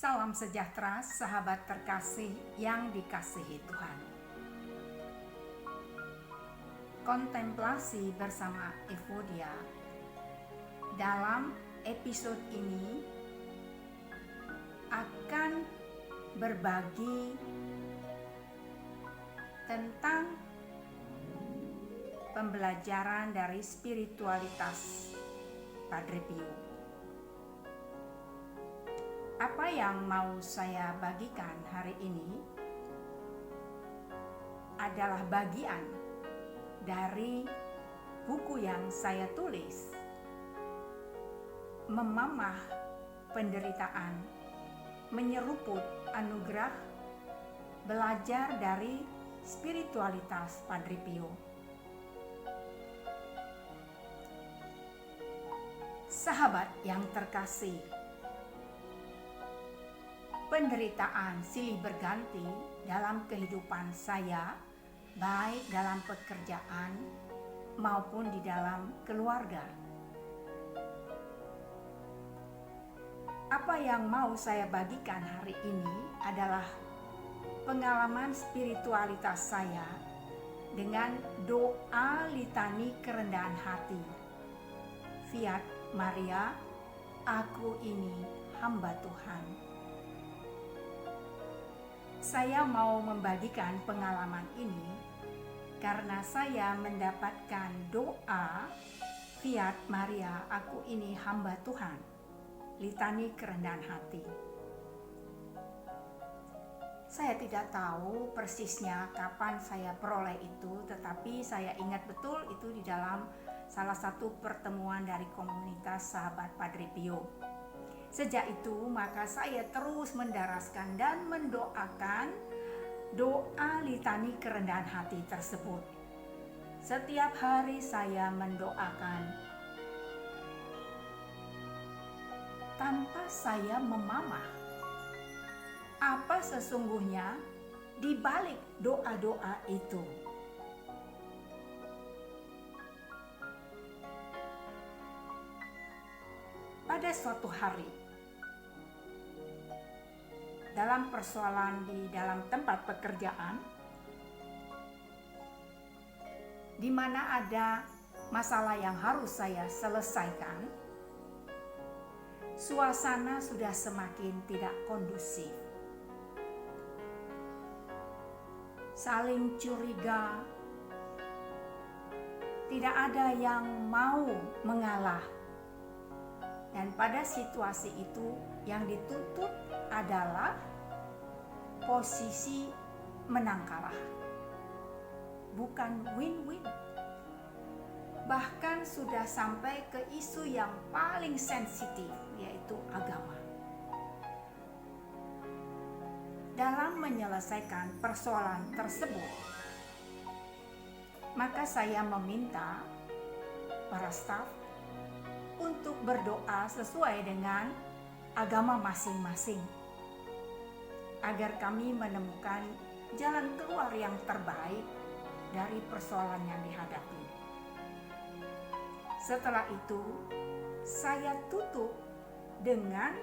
Salam sejahtera sahabat terkasih yang dikasihi Tuhan. Kontemplasi bersama Evodia. Dalam episode ini akan berbagi tentang pembelajaran dari spiritualitas Padre Pio. Apa yang mau saya bagikan hari ini adalah bagian dari buku yang saya tulis, Memamah Penderitaan, Menyeruput Anugerah, Belajar dari Spiritualitas Padre Pio. Sahabat yang terkasih, penderitaan silih berganti dalam kehidupan saya, baik dalam pekerjaan maupun di dalam keluarga. Apa yang mau saya bagikan hari ini adalah pengalaman spiritualitas saya dengan doa litani kerendahan hati. Fiat Maria, aku ini hamba Tuhan. Saya mau membagikan pengalaman ini karena saya mendapatkan doa Fiat Maria, aku ini hamba Tuhan, litani kerendahan hati. Saya tidak tahu persisnya kapan saya peroleh itu, tetapi saya ingat betul itu di dalam salah satu pertemuan dari komunitas sahabat Padre Pio. Sejak itu maka saya terus mendaraskan dan mendoakan doa litani kerendahan hati tersebut. Setiap hari saya mendoakan tanpa saya memamah apa sesungguhnya di balik doa-doa itu. Pada suatu hari, dalam persoalan di dalam tempat pekerjaan, di mana ada masalah yang harus saya selesaikan, suasana sudah semakin tidak kondusif. Saling curiga, tidak ada yang mau mengalah. Dan pada situasi itu yang dituntut adalah posisi menang kalah, bukan win-win. Bahkan sudah sampai ke isu yang paling sensitif, yaitu agama. Dalam menyelesaikan persoalan tersebut, maka saya meminta para staf untuk berdoa sesuai dengan agama masing-masing, agar kami menemukan jalan keluar yang terbaik dari persoalan yang dihadapi. Setelah itu, saya tutup dengan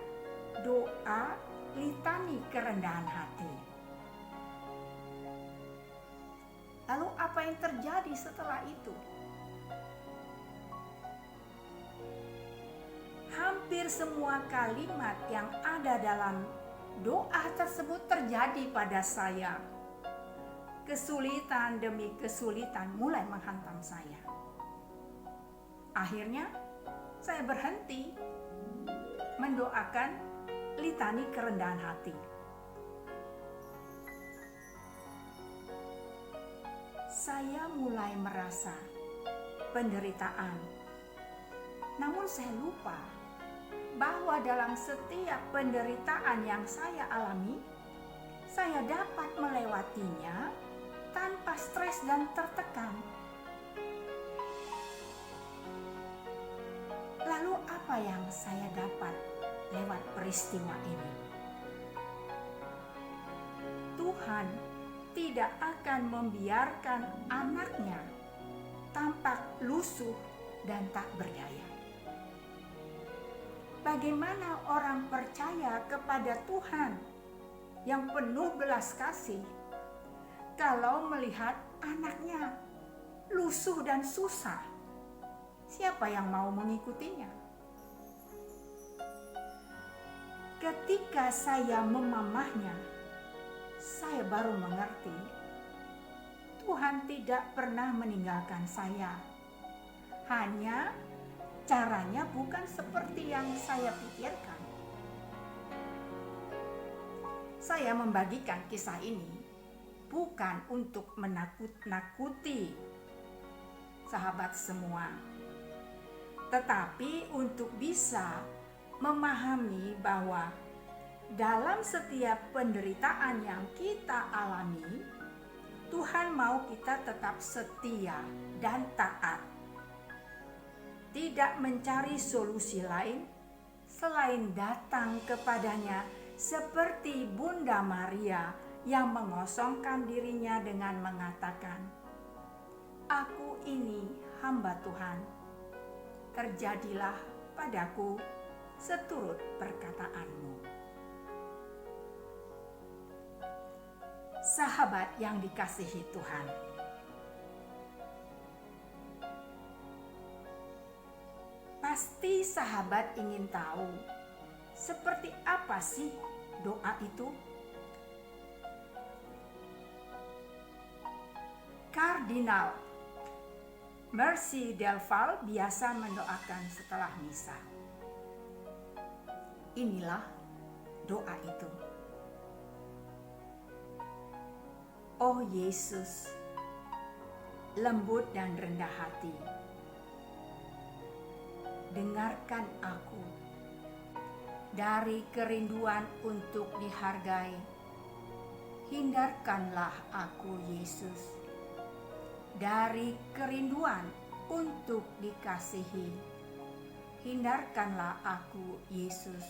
doa litani kerendahan hati. Lalu apa yang terjadi setelah itu? Hampir semua kalimat yang ada dalam doa tersebut terjadi pada saya. Kesulitan demi kesulitan mulai menghantam saya. Akhirnya saya berhenti mendoakan litani kerendahan hati. Saya mulai merasa penderitaan. Namun saya lupa bahwa dalam setiap penderitaan yang saya alami, saya dapat melewatinya tanpa stres dan tertekan. Lalu apa yang saya dapat lewat peristiwa ini? Tuhan tidak akan membiarkan anaknya tampak lusuh dan tak berdaya. Bagaimana orang percaya kepada Tuhan yang penuh belas kasih kalau melihat anaknya lusuh dan susah? Siapa yang mau mengikutinya? Ketika saya memamahnya, saya baru mengerti Tuhan tidak pernah meninggalkan saya. Hanya caranya bukan seperti yang saya pikirkan. Saya membagikan kisah ini bukan untuk menakut-nakuti sahabat semua, tetapi untuk bisa memahami bahwa dalam setiap penderitaan yang kita alami, Tuhan mau kita tetap setia dan taat. Tidak mencari solusi lain selain datang kepadanya seperti Bunda Maria yang mengosongkan dirinya dengan mengatakan, "Aku ini hamba Tuhan, terjadilah padaku seturut perkataanmu." Sahabat yang dikasihi Tuhan, pasti sahabat ingin tahu seperti apa sih doa itu? Kardinal Mercy Del Val biasa mendoakan setelah misa. Inilah doa itu. Oh Yesus, lembut dan rendah hati, dengarkan aku. Dari kerinduan untuk dihargai, hindarkanlah aku Yesus. Dari kerinduan untuk dikasihi, hindarkanlah aku Yesus.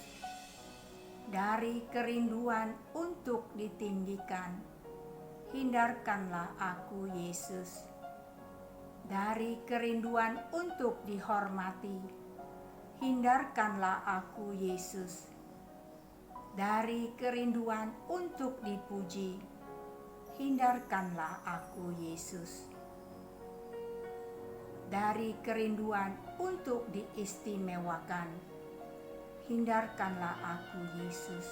Dari kerinduan untuk ditinggikan, hindarkanlah aku Yesus. Dari kerinduan untuk dihormati, hindarkanlah aku Yesus. Dari kerinduan untuk dipuji, hindarkanlah aku Yesus. Dari kerinduan untuk diistimewakan, hindarkanlah aku Yesus.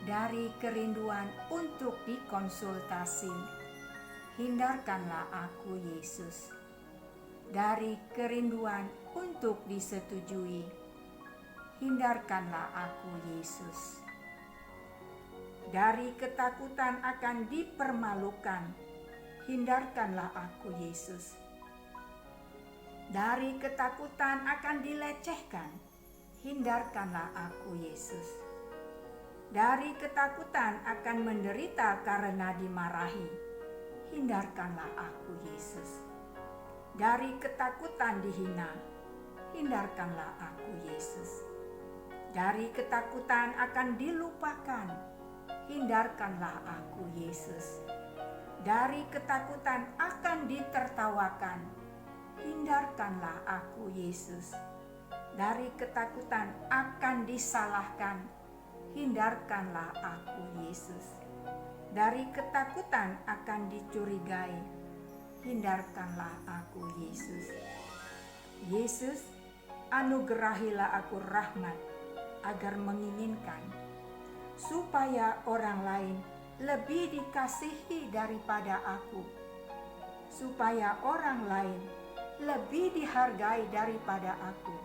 Dari kerinduan untuk dikonsultasi, hindarkanlah aku Yesus. Dari kerinduan untuk disetujui, hindarkanlah aku Yesus. Dari ketakutan akan dipermalukan, hindarkanlah aku Yesus. Dari ketakutan akan dilecehkan, hindarkanlah aku Yesus. Dari ketakutan akan menderita karena dimarahi, hindarkanlah aku Yesus. Dari ketakutan dihina, hindarkanlah aku Yesus. Dari ketakutan akan dilupakan, hindarkanlah aku Yesus. Dari ketakutan akan ditertawakan, hindarkanlah aku Yesus. Dari ketakutan akan disalahkan, hindarkanlah aku Yesus. Dari ketakutan akan dicurigai, hindarkanlah aku Yesus. Yesus, anugerahilah aku rahmat agar menginginkan supaya orang lain lebih dikasihi daripada aku, supaya orang lain lebih dihargai daripada aku,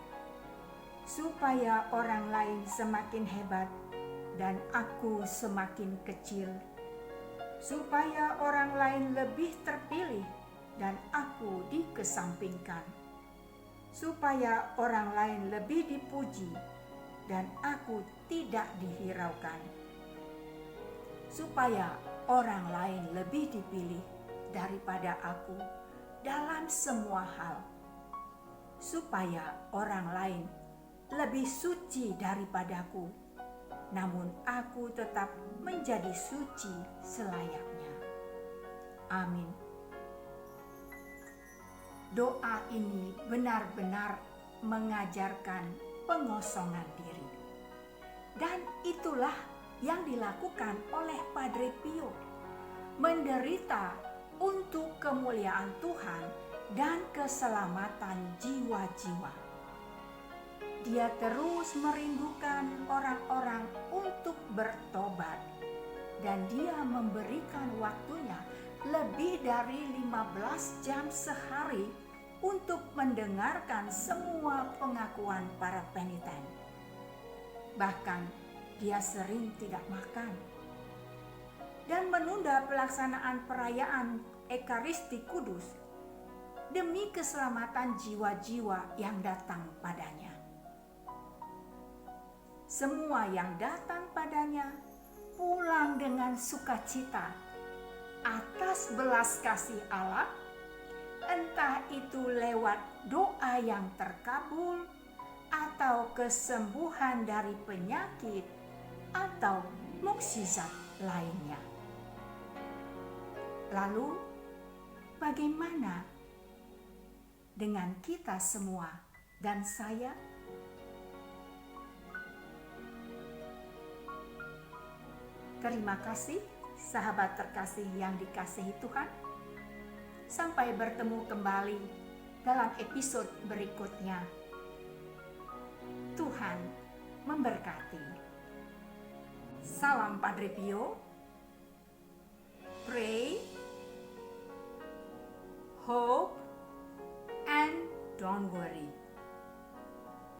supaya orang lain semakin hebat dan aku semakin kecil, supaya orang lain lebih terpilih dan aku dikesampingkan, supaya orang lain lebih dipuji dan aku tidak dihiraukan, supaya orang lain lebih dipilih daripada aku dalam semua hal, supaya orang lain lebih suci daripadaku, namun aku tetap menjadi suci selayaknya. Amin. Doa ini benar-benar mengajarkan pengosongan diri. Dan itulah yang dilakukan oleh Padre Pio, menderita untuk kemuliaan Tuhan dan keselamatan jiwa-jiwa. Dia terus merindukan orang-orang untuk bertobat, dan dia memberikan waktunya lebih dari 15 jam sehari untuk mendengarkan semua pengakuan para peniten. Bahkan dia sering tidak makan dan menunda pelaksanaan perayaan Ekaristi Kudus demi keselamatan jiwa-jiwa yang datang padanya. Semua yang datang padanya pulang dengan sukacita atas belas kasih Allah, entah itu lewat doa yang terkabul atau kesembuhan dari penyakit atau mukjizat lainnya. Lalu bagaimana dengan kita semua dan saya? Terima kasih sahabat terkasih yang dikasihi Tuhan. Sampai bertemu kembali dalam episode berikutnya. Tuhan memberkati. Salam Padre Pio. Pray, hope, and don't worry.